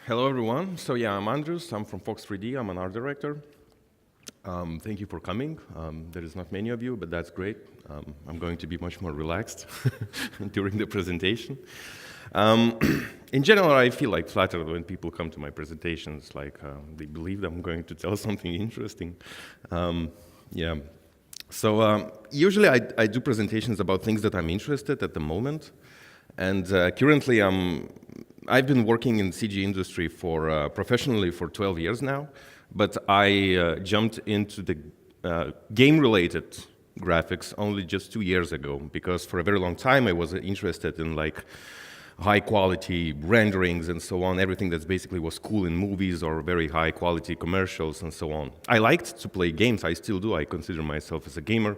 Hello, everyone. So yeah, I'm Andrius. I'm from Fox 3D. I'm an art director. Thank you for coming. There is not many of you, but that's great. I'm going to be much more relaxed during the presentation. In general, I feel like flattered when people come to my presentations, like they believe that I'm going to tell something interesting. Yeah. So usually I do presentations about things that I'm interested at the moment. And currently I've been working in the CG industry for professionally for 12 years now, but I jumped into the game-related graphics only just 2 years ago, because for a very long time I was interested in like high-quality renderings and so on, everything that basically was cool in movies or very high-quality commercials and so on. I liked to play games, I still do, I consider myself as a gamer,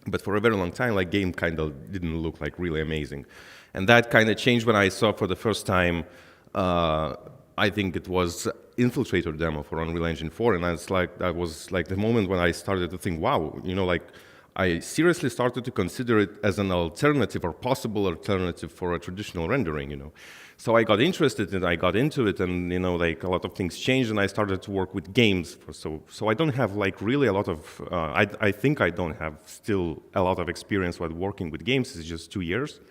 but for a very long time, like, game kind of didn't look like really amazing. And that kind of changed when I saw for the first time, I think it was Infiltrator demo for Unreal Engine 4, and that was like the moment when I started to think, wow, you know, like, I seriously started to consider it as an alternative or possible alternative for a traditional rendering, you know. So I got interested and I got into it, and, you know, like, a lot of things changed, and I started to work with games. So I don't have like really a lot of, I think I don't have still a lot of experience with working with games. It's just 2 years.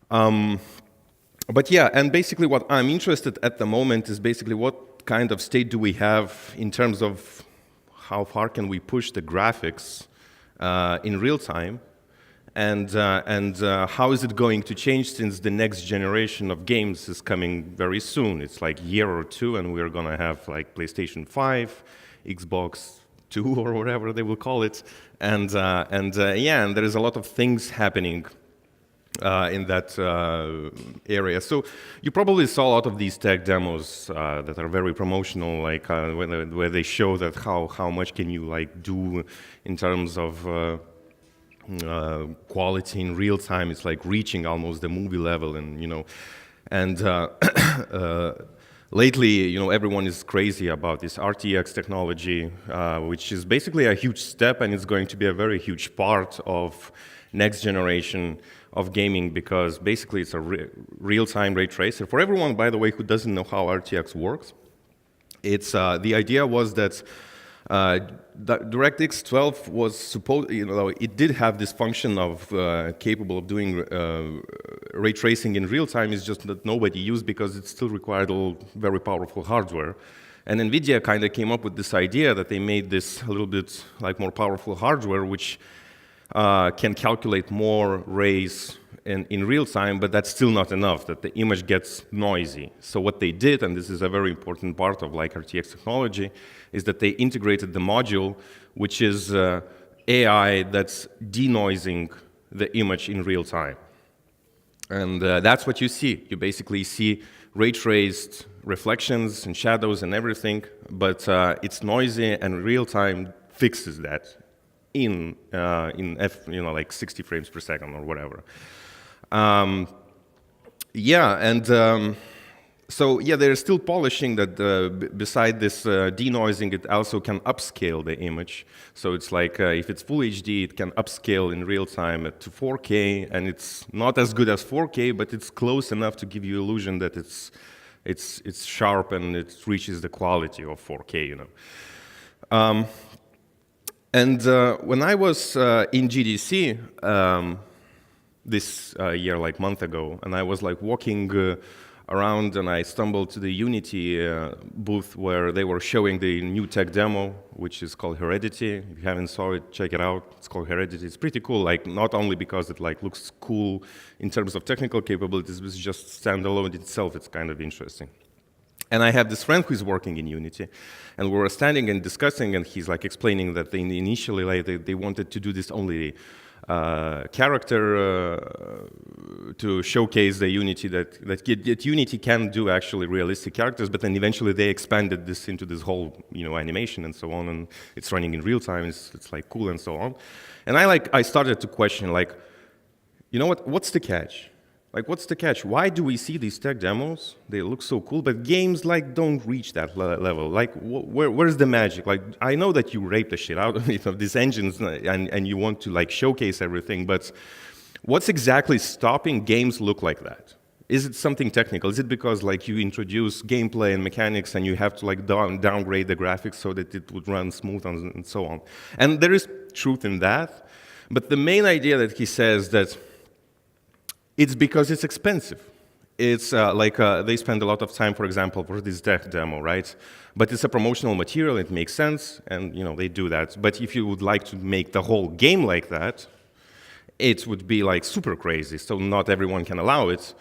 But yeah, and basically what I'm interested at the moment is basically what kind of state do we have in terms of how far can we push the graphics in real time, and how is it going to change since the next generation of games is coming very soon. It's like a year or two, and we're gonna have like PlayStation 5, Xbox 2, or whatever they will call it, and there is a lot of things happening in that area. So you probably saw a lot of these tech demos that are very promotional, like where they show that how much can you like do in terms of quality in real time. It's like reaching almost the movie level, and you know, and lately, you know, everyone is crazy about this RTX technology, which is basically a huge step, and it's going to be a very huge part of next generation of gaming, because basically it's a real-time ray tracer. For everyone, by the way, who doesn't know how RTX works, it's the idea was that DirectX 12 was supposed, you know, it did have this function of capable of doing ray tracing in real time. It's just that nobody used because it still required all very powerful hardware. And NVIDIA kind of came up with this idea that they made this a little bit like more powerful hardware, which can calculate more rays in real time, but that's still not enough, that the image gets noisy. So what they did, and this is a very important part of like RTX technology, is that they integrated the module, which is AI that's denoising the image in real time. And that's what you see. You basically see ray traced reflections and shadows and everything, but it's noisy, and real time fixes that in you know, like 60 frames per second or whatever. Yeah, and so yeah, they're still polishing that. Beside this denoising, it also can upscale the image. So it's like if it's full HD, it can upscale in real time to 4K, and it's not as good as 4K, but it's close enough to give you illusion that it's sharp and it reaches the quality of 4K, you know. And when I was in GDC this year, like a month ago, and I was like walking around, and I stumbled to the Unity booth where they were showing the new tech demo, which is called Heredity. If you haven't saw it, check it out. It's called Heredity. It's pretty cool, like not only because it like looks cool in terms of technical capabilities, but just standalone itself, it's kind of interesting. And I have this friend who's working in Unity, and we were standing and discussing, and he's like explaining that they initially like they wanted to do this only character to showcase the Unity that Unity can do actually realistic characters, but then eventually they expanded this into this whole, you know, animation and so on, and it's running in real time. It's like cool and so on. And I started to question, like, you know what's the catch? Like, what's the catch? Why do we see these tech demos? They look so cool, but games like don't reach that level. Like, where's the magic? Like, I know that you rape the shit out of these engines and you want to like showcase everything, but what's exactly stopping games look like that? Is it something technical? Is it because like you introduce gameplay and mechanics and you have to like downgrade the graphics so that it would run smooth and so on? And there is truth in that, but the main idea that he says that it's because it's expensive. It's they spend a lot of time, for example, for this tech demo, right? But it's a promotional material, it makes sense, and they do that. But if you would like to make the whole game like that, it would be like super crazy, so not everyone can allow it.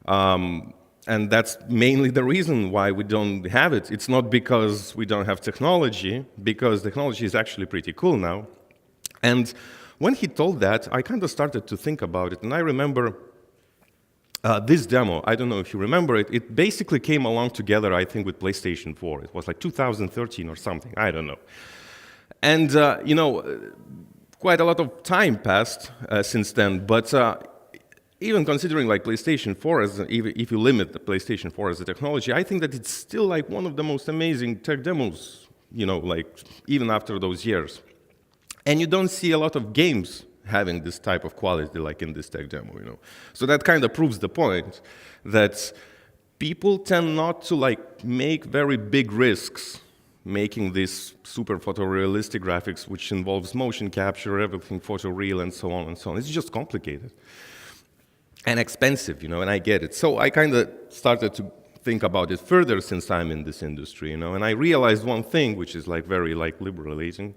And that's mainly the reason why we don't have it. It's not because we don't have technology, because technology is actually pretty cool now. And when he told that, I kind of started to think about it, and I remember this demo. I don't know if you remember it. It basically came along together, I think, with PlayStation 4. It was like 2013 or something. I don't know. And, quite a lot of time passed since then, but even considering like PlayStation 4, if you limit the PlayStation 4 as a technology, I think that it's still like one of the most amazing tech demos, like even after those years. And you don't see a lot of games having this type of quality like in this tech demo, So that kind of proves the point that people tend not to like make very big risks making these super photorealistic graphics, which involves motion capture, everything photoreal, and so on and so on. It's just complicated and expensive, and I get it. So I kind of started to think about it further since I'm in this industry, and I realized one thing, which is like very like liberating,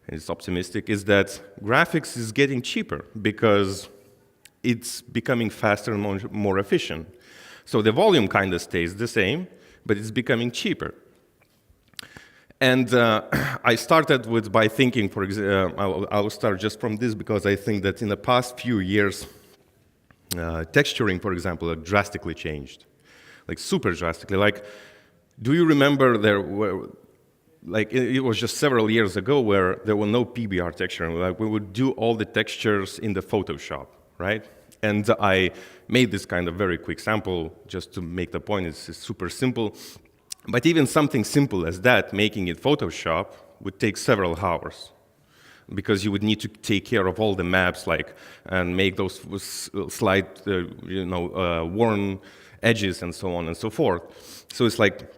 and it's optimistic, is that graphics is getting cheaper because it's becoming faster and more efficient. So the volume kind of stays the same, but it's becoming cheaper. And I started by thinking, for example, I'll start just from this because I think that in the past few years, texturing, for example, drastically changed, like super drastically. Like, do you remember there were, like it was just several years ago where there were no Pbr texturing. Like we would do all the textures in the Photoshop, right? And I made this kind of very quick sample just to make the point. It's super simple. But even something simple as that, making it Photoshop, would take several hours because you would need to take care of all the maps, and make those slight, worn edges and so on and so forth. So it's like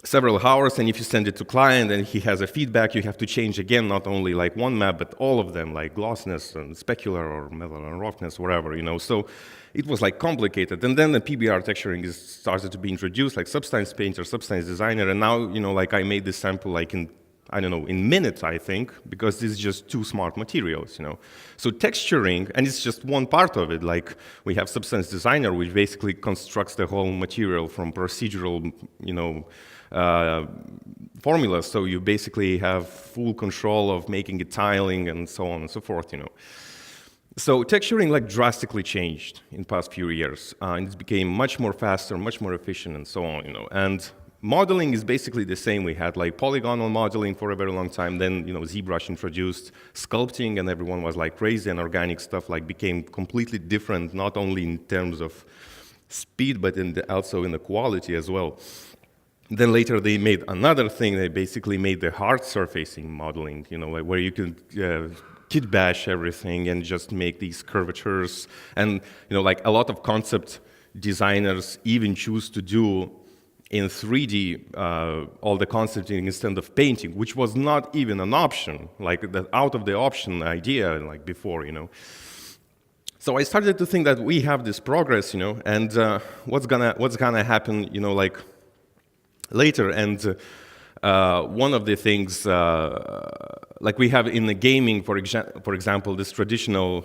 several hours, and if you send it to client and he has a feedback, you have to change again, not only like one map, but all of them, like glossiness and specular or metal and roughness, whatever, So it was like complicated. And then the Pbr texturing started to be introduced, like Substance Painter, Substance Designer, and now, like I made this sample like in minutes, I think, because this is just two smart materials, So texturing, and it's just one part of it, like we have Substance Designer, which basically constructs the whole material from procedural, formulas, so you basically have full control of making it tiling and so on and so forth, So texturing like drastically changed in the past few years, and it became much more faster, much more efficient, and so on, And modeling is basically the same. We had like polygonal modeling for a very long time. Then, ZBrush introduced sculpting, and everyone was like crazy, and organic stuff like became completely different, not only in terms of speed, but also in the quality as well. Then later they made another thing. They basically made the hard surfacing modeling, like where you can kit bash everything and just make these curvatures. And like a lot of concept designers even choose to do in 3D all the concepting instead of painting, which was not even an option, like the out of the option idea like before, So I started to think that we have this progress, and what's gonna happen, like later. And one of the things, like we have in the gaming, for example, this traditional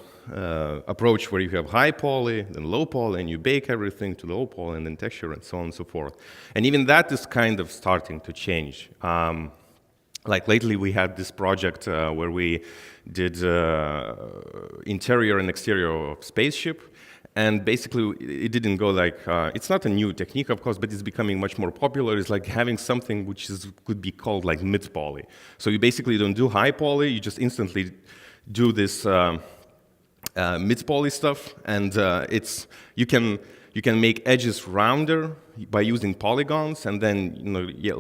approach where you have high poly, then low poly, and you bake everything to low poly, and then texture, and so on and so forth. And even that is kind of starting to change. Like lately, we had this project where we did interior and exterior of spaceship. And basically, it didn't go like, it's not a new technique, of course, but it's becoming much more popular. It's like having something which could be called like mid-poly. So you basically don't do high poly, you just instantly do this mid-poly stuff, and you can make edges rounder by using polygons, and then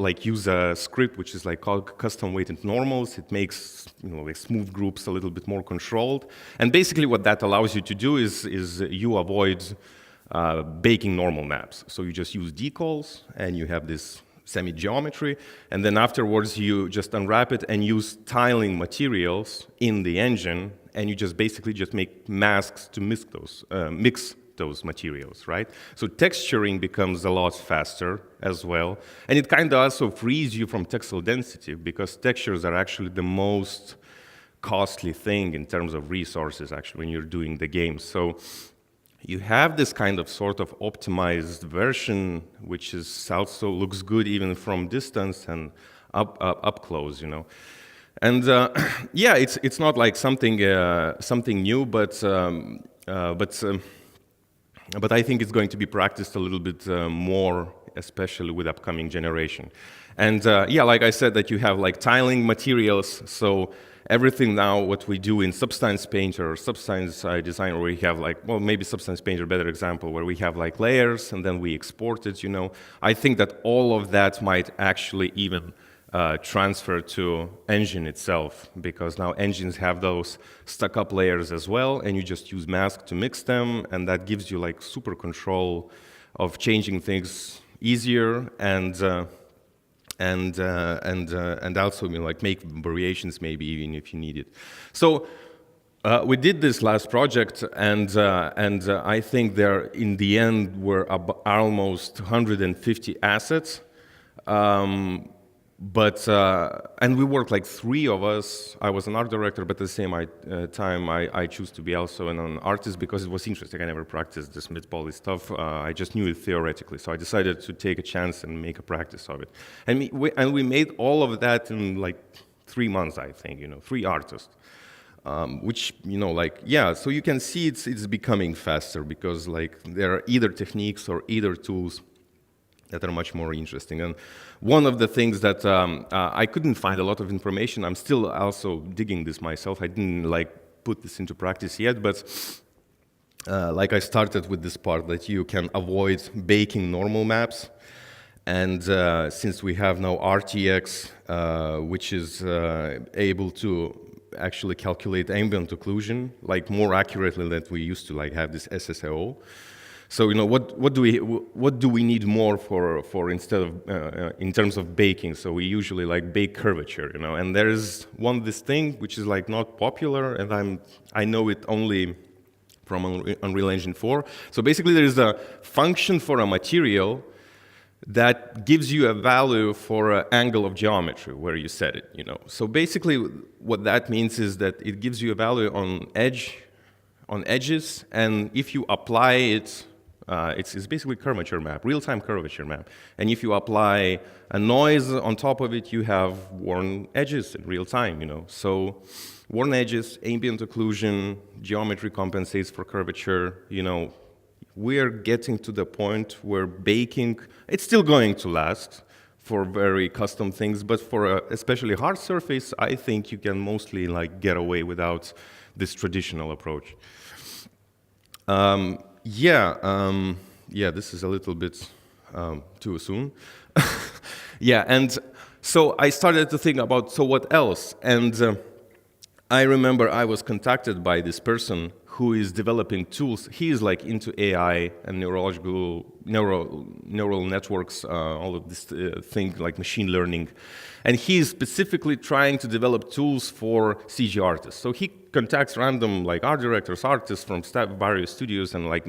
like use a script which is like called custom weighted normals. It makes like smooth groups a little bit more controlled, and basically what that allows you to do is you avoid baking normal maps. So you just use decals, and you have this semi-geometry, and then afterwards you just unwrap it and use tiling materials in the engine, and you just basically just make masks to mix those materials, right? So texturing becomes a lot faster as well, and it kind of also frees you from textile density, because textures are actually the most costly thing in terms of resources, actually, when you're doing the game. So you have this kind of sort of optimized version, which is also looks good even from distance and up close, you know. And yeah, it's not like something new, but I think it's going to be practiced a little bit more, especially with upcoming generation. And yeah, like I said, that you have like tiling materials, so everything now what we do in Substance Painter or Substance Design, where we have like, well, maybe Substance Painter, better example, where we have like layers and then we export it, you know. I think that all of that might actually even transfer to engine itself, because now engines have those stuck up layers as well, and you just use mask to mix them, and that gives you like super control of changing things easier, and also, you know, like make variations maybe even if you need it. So we did this last project, and I think there in the end were almost 150 assets. And we worked like 3 of us. I was an art director, but at the same time, I chose to be also an artist because it was interesting. I never practiced this mid-poly stuff. I just knew it theoretically, so I decided to take a chance and make a practice of it. And we made all of that in like 3 months, I think. You know, 3 artists, which, you know, like, yeah. So you can see it's becoming faster, because like there are either techniques or either tools that are much more interesting. And one of the things that I couldn't find a lot of information, I'm still also digging this myself. I didn't like put this into practice yet, but like I started with this part that you can avoid baking normal maps. And since we have now RTX, which is able to actually calculate ambient occlusion like more accurately than we used to like have this SSAO. So, you know, what do we need more for instead of in terms of baking? So we usually like bake curvature, you know. And there is this thing which is like not popular, and I know it only from Unreal Engine 4. So basically, there is a function for a material that gives you a value for an angle of geometry where you set it, you know. So basically, what that means is that it gives you a value on edges, and if you apply it. It's basically curvature map, real-time curvature map. And if you apply a noise on top of it, you have worn edges in real time, you know. So worn edges, ambient occlusion, geometry compensates for curvature, you know. We're getting to the point where baking, it's still going to last for very custom things, but for a especially hard surface, I think you can mostly like get away without this traditional approach. Yeah, this is a little bit too soon. Yeah, and so I started to think about, so what else? And I remember I was contacted by this person who is developing tools. He is like into AI and neural networks, all of this thing like machine learning. And he is specifically trying to develop tools for CG artists. So he contacts random like art directors, artists from various studios, and like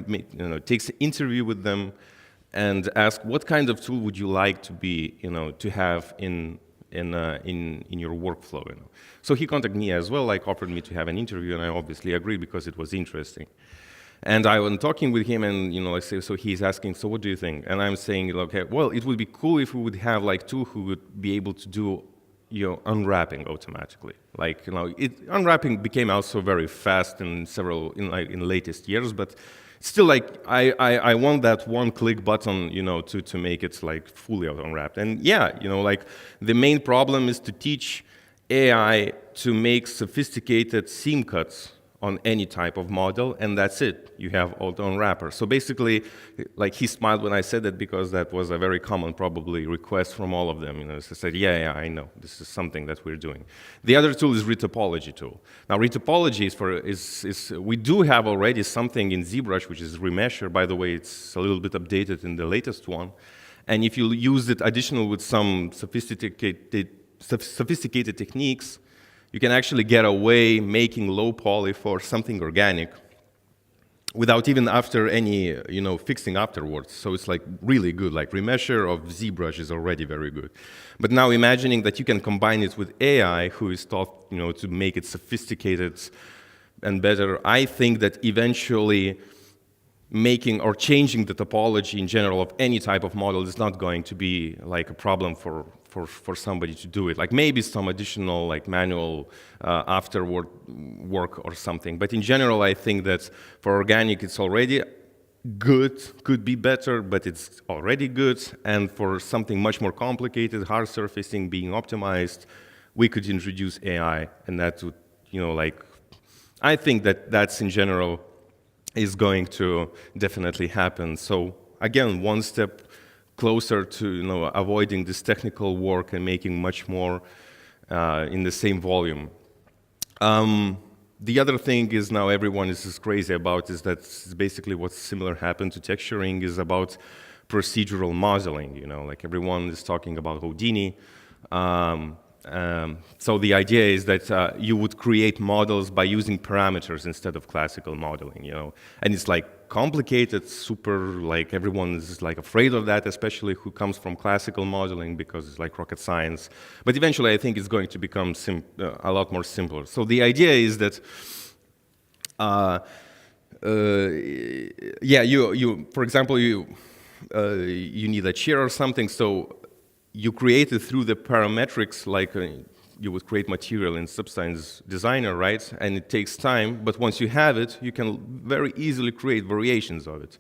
takes an interview with them and asks, what kind of tool would you like to be, to have in your workflow? So he contacted me as well, like offered me to have an interview, and I obviously agreed because it was interesting. And I was talking with him, and I say, so he's asking, so what do you think? And I'm saying, okay, well, it would be cool if we would have like tool who would be able to do unwrapping automatically. Like unwrapping became also very fast in in latest years, but still, like I want that one-click button, to make it like fully unwrapped. And yeah, like the main problem is to teach AI to make sophisticated seam cuts on any type of model, and that's it. You have auto unwrapper. So basically, like he smiled when I said that because that was a very common probably request from all of them. They said, yeah, I know. This is something that we're doing. The other tool is retopology tool. Now, retopology we do have already something in ZBrush, which is remesher. By the way, it's a little bit updated in the latest one. And if you use it additional with some sophisticated techniques, you can actually get away making low poly for something organic without even after any fixing afterwards. So it's like really good. Like remesher of ZBrush is already very good. But now imagining that you can combine it with AI, who is taught to make it sophisticated and better, I think that eventually making or changing the topology in general of any type of model is not going to be like a problem for somebody to do it. Like maybe some additional like manual afterward work or something. But in general, I think that for organic, it's already good, could be better, but it's already good. And for something much more complicated, hard surfacing being optimized, we could introduce AI, and that would, I think that that's in general is going to definitely happen. So again, one step closer to avoiding this technical work and making much more in the same volume. The other thing is now everyone is crazy about is that basically what's similar happened to texturing is about procedural modeling. Like everyone is talking about Houdini. So the idea is that you would create models by using parameters instead of classical modeling, And it's like complicated, super, like everyone is like afraid of that, especially who comes from classical modeling because it's like rocket science. But eventually I think it's going to become a lot more simpler. So the idea is that, for example, you need a chair or something, so you create it through the parametrics, like you would create material in Substance Designer, right? And it takes time, but once you have it, you can very easily create variations of it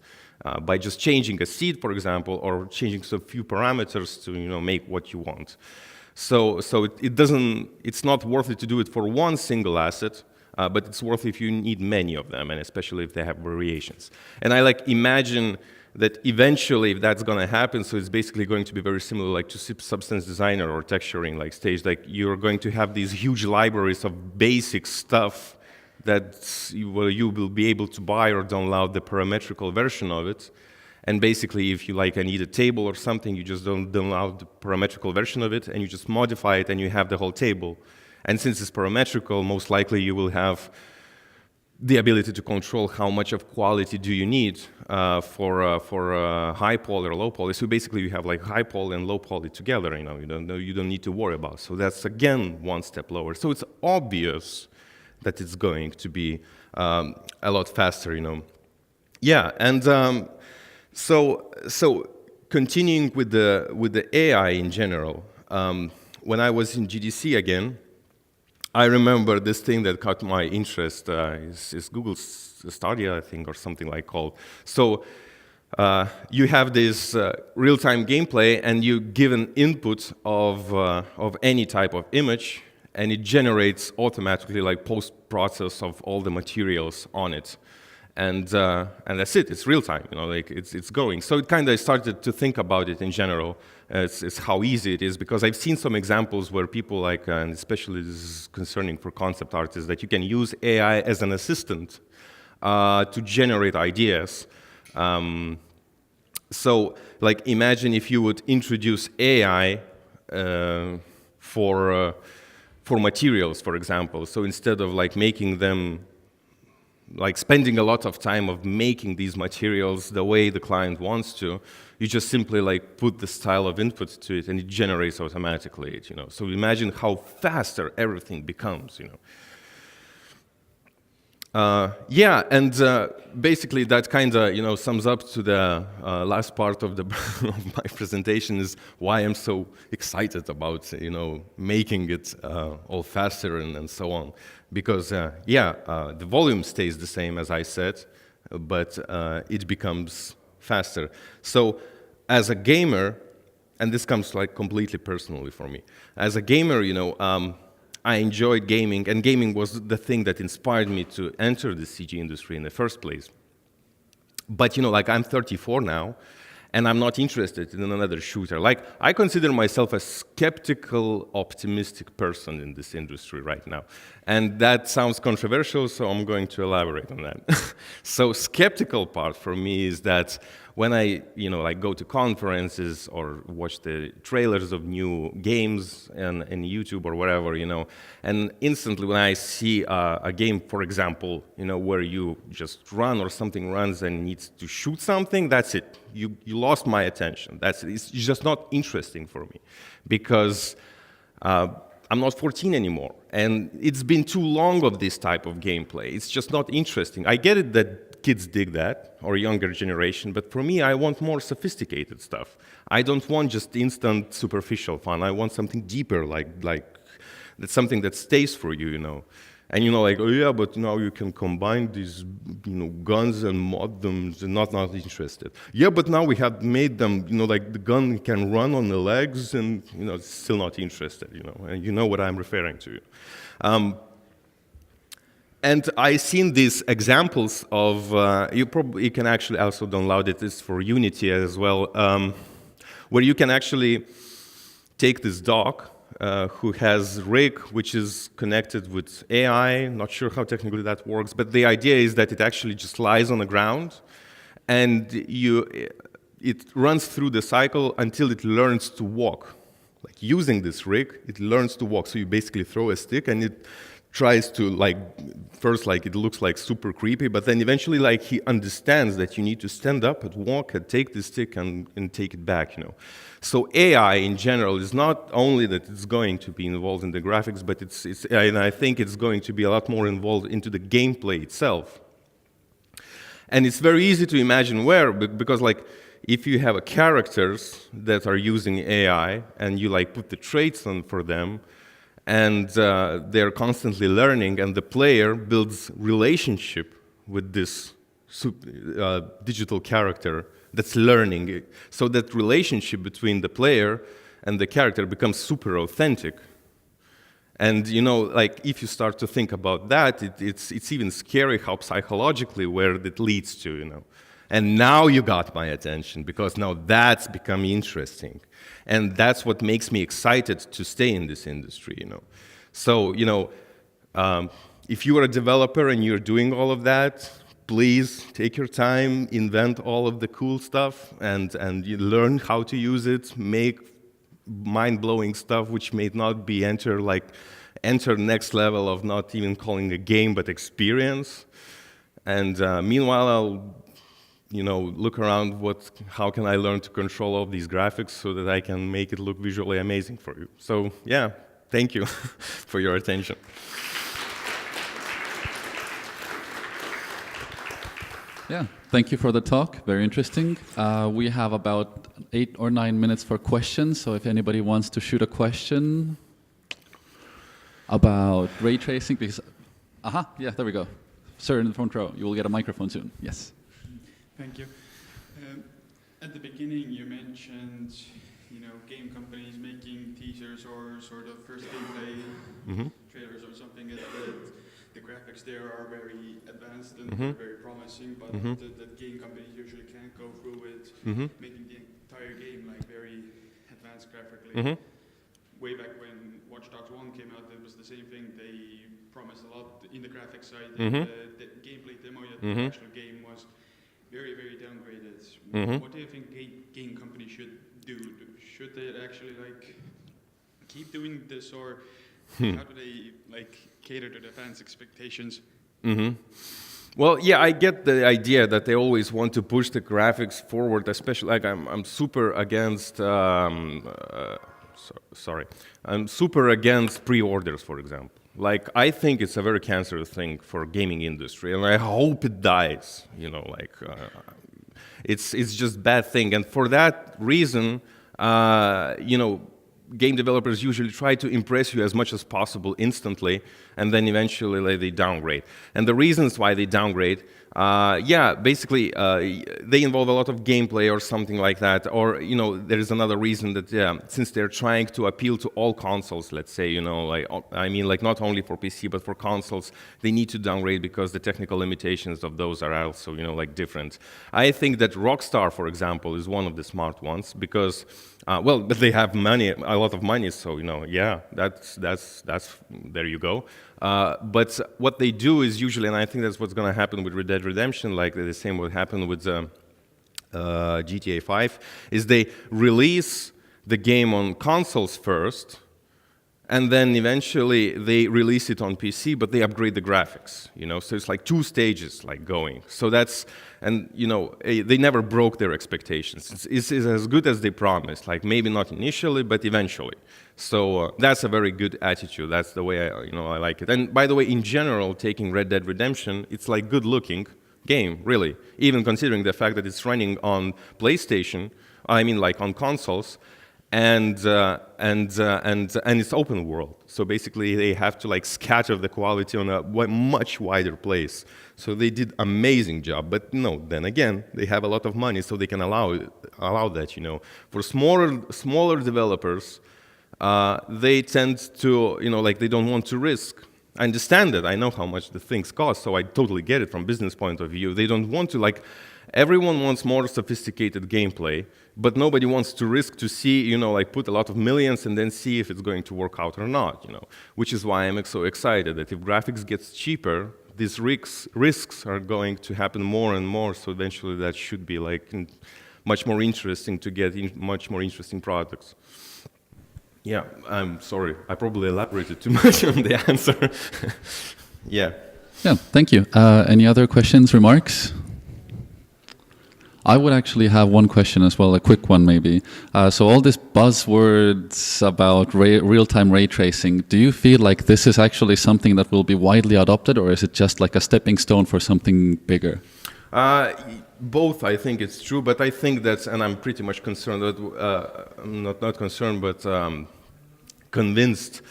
by just changing a seed, for example, or changing some few parameters to make what you want. So it's not worth it to do it for one single asset, but it's worth it if you need many of them, and especially if they have variations. And I imagine that eventually, if that's going to happen, so it's basically going to be very similar like to Substance Designer or texturing like stage, like you're going to have these huge libraries of basic stuff that you will be able to buy or download the parametrical version of it. And basically, if you I need a table or something, you just don't download the parametrical version of it, and you just modify it, and you have the whole table. And since it's parametrical, most likely you will have the ability to control how much of quality do you need for high poly or low poly. So basically, you have like high poly and low poly together. You don't need to worry about. So that's again one step lower. So it's obvious that it's going to be a lot faster. Yeah, and so continuing with the AI in general. When I was in GDC again, I remember this thing that caught my interest is Google Stadia, I think, or something like called. So you have this real-time gameplay, and you give an input of any type of image, and it generates automatically like post-process of all the materials on it. And that's it. It's real time. It's going. So it kind of started to think about it in general. It's how easy it is, because I've seen some examples where people and especially this is concerning for concept artists, that you can use AI as an assistant to generate ideas. So imagine if you would introduce AI for materials, for example. So instead of making them spending a lot of time of making these materials the way the client wants to, you just simply put the style of input to it, and it generates automatically. So imagine how faster everything becomes. Yeah, and basically that kind of sums up to the last part of of my presentation, is why I'm so excited about making it all faster and so on. Because the volume stays the same, as I said, but it becomes faster. So as a gamer, and this comes completely personally for me, as a gamer, I enjoyed gaming, and gaming was the thing that inspired me to enter the CG industry in the first place. But like I'm 34 now, and I'm not interested in another shooter. Like, I consider myself a skeptical, optimistic person in this industry right now. And that sounds controversial, so I'm going to elaborate on that. So skeptical part for me is that when I, like go to conferences or watch the trailers of new games in YouTube or whatever, and instantly when I see a game, for example, where you just run or something runs and needs to shoot something, that's it. You lost my attention. It's just not interesting for me because I'm not 14 anymore, and it's been too long of this type of gameplay. It's just not interesting. I get it that kids dig that, or younger generation, but for me, I want more sophisticated stuff. I don't want just instant, superficial fun. I want something deeper, like that's something that stays for you, And like, oh yeah, but now you can combine these, guns and mod them. Not interested. Yeah, but now we have made them, like the gun can run on the legs, and still not interested. And you know what I'm referring to. And I've seen these examples of, you can actually also download it, it's for Unity as well, where you can actually take this dog who has rig, which is connected with AI, not sure how technically that works, but the idea is that it actually just lies on the ground, and it runs through the cycle until it learns to walk. Like using this rig, it learns to walk, so you basically throw a stick and it tries to, first it looks like super creepy, but then eventually he understands that you need to stand up and walk and take the stick and take it back, So AI in general is not only that it's going to be involved in the graphics, but and I think it's going to be a lot more involved into the gameplay itself. And it's very easy to imagine where, because if you have characters that are using AI and you put the traits on for them, and they're constantly learning, and the player builds relationship with this digital character that's learning. So that relationship between the player and the character becomes super authentic. And if you start to think about that, it's even scary how psychologically where it leads to, And now you got my attention, because now that's becoming interesting. And that's what makes me excited to stay in this industry, So, if you are a developer and you're doing all of that, please take your time, invent all of the cool stuff, and you learn how to use it, make mind-blowing stuff which may not be enter next level of not even calling a game, but experience. And meanwhile, I'll look around how can I learn to control all these graphics so that I can make it look visually amazing for you. So yeah, thank you for your attention. Yeah, thank you for the talk, very interesting. We have about 8 or 9 minutes for questions, so if anybody wants to shoot a question about ray tracing, because, yeah, there we go. Sir in the front row, you will get a microphone soon, yes. Thank you. At the beginning, you mentioned, game companies making teasers or sort of first gameplay trailers or something. That the graphics there are very advanced and very promising, but that game companies usually can't go through with making the entire game very advanced graphically. Way back when Watch Dogs 1 came out, it was the same thing. They promised a lot in the graphics side. The gameplay demo, yet the actual game was very, very downgraded. What do you think game companies should do? Should they actually keep doing this, or how do they cater to the fans' expectations? Well, yeah, I get the idea that they always want to push the graphics forward, especially I'm super against. I'm super against pre-orders, for example. I think it's a very cancerous thing for gaming industry, and I hope it dies. It's just bad thing, and for that reason, game developers usually try to impress you as much as possible instantly, and then eventually they downgrade. And the reasons why they downgrade Yeah, basically, they involve a lot of gameplay or something like that. Or, there is another reason that, since they're trying to appeal to all consoles, let's say, like not only for PC, but for consoles, they need to downgrade because the technical limitations of those are also, like different. I think that Rockstar, for example, is one of the smart ones because, but they have money, a lot of money, so, yeah, that's there you go. But what they do is usually, and I think that's what's going to happen with Red Dead Redemption, like the same would happen with GTA 5, is they release the game on consoles first, and then eventually they release it on PC, but they upgrade the graphics, So it's like 2 stages, like going. So that's, and they never broke their expectations. It's as good as they promised, like maybe not initially, but eventually. So that's a very good attitude. That's the way I like it. And by the way, in general, taking Red Dead Redemption, it's like good-looking game, really. Even considering the fact that it's running on PlayStation, I mean, like on consoles, and it's open world. So basically, they have to like scatter the quality on a much wider place. So they did amazing job. But no, then again, they have a lot of money, so they can allow that. For smaller developers, they tend to, like they don't want to risk. I understand that. I know how much the things cost, so I totally get it from business point of view. They don't want to, like, everyone wants more sophisticated gameplay, but nobody wants to risk to see, like put a lot of millions and then see if it's going to work out or not, Which is why I'm so excited that if graphics gets cheaper, these risks are going to happen more and more, so eventually that should be like much more interesting to get much more interesting products. Yeah, I'm sorry. I probably elaborated too much on the answer. Yeah. Yeah, thank you. Any other questions, remarks? I would actually have one question as well, a quick one maybe. So all these buzzwords about real-time ray tracing, do you feel like this is actually something that will be widely adopted, or is it just like a stepping stone for something bigger? Both, I think it's true, but I think that's, and I'm pretty much concerned that, not concerned, but convinced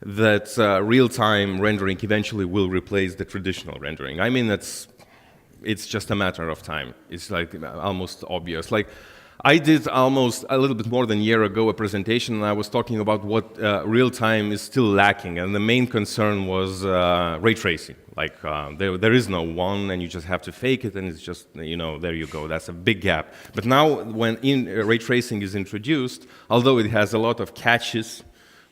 that real-time rendering eventually will replace the traditional rendering. I mean, it's just a matter of time. It's like almost obvious. Like, I did almost a little bit more than a year ago a presentation, and I was talking about what real-time is still lacking, and the main concern was ray tracing. Like, there is no one, and you just have to fake it, and it's just, there you go. That's a big gap. But now, when ray tracing is introduced, although it has a lot of catches,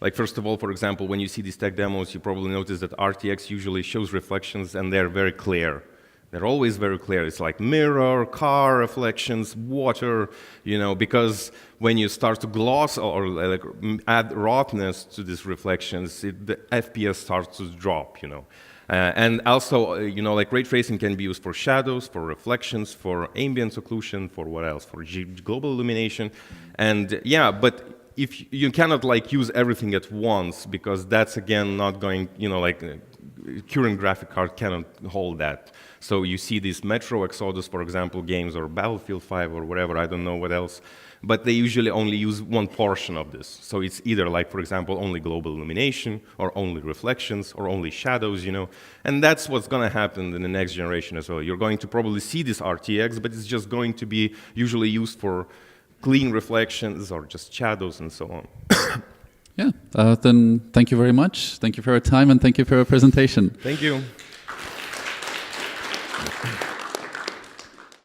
like, first of all, for example, when you see these tech demos, you probably notice that RTX usually shows reflections, and they're very clear. They're always very clear. It's like mirror, car reflections, water, because when you start to gloss or like add rawness to these reflections, the FPS starts to drop, And also, like ray tracing can be used for shadows, for reflections, for ambient occlusion, for what else? For global illumination. And yeah, but if you cannot like use everything at once, because that's again not going, like current graphic card cannot hold that. So you see these Metro Exodus, for example, games, or Battlefield 5 or whatever, I don't know what else, but they usually only use one portion of this. So it's either like, for example, only global illumination, or only reflections, or only shadows, And that's what's going to happen in the next generation as well. You're going to probably see this RTX, but it's just going to be usually used for clean reflections or just shadows and so on. Yeah, then thank you very much. Thank you for your time, and thank you for your presentation. Thank you.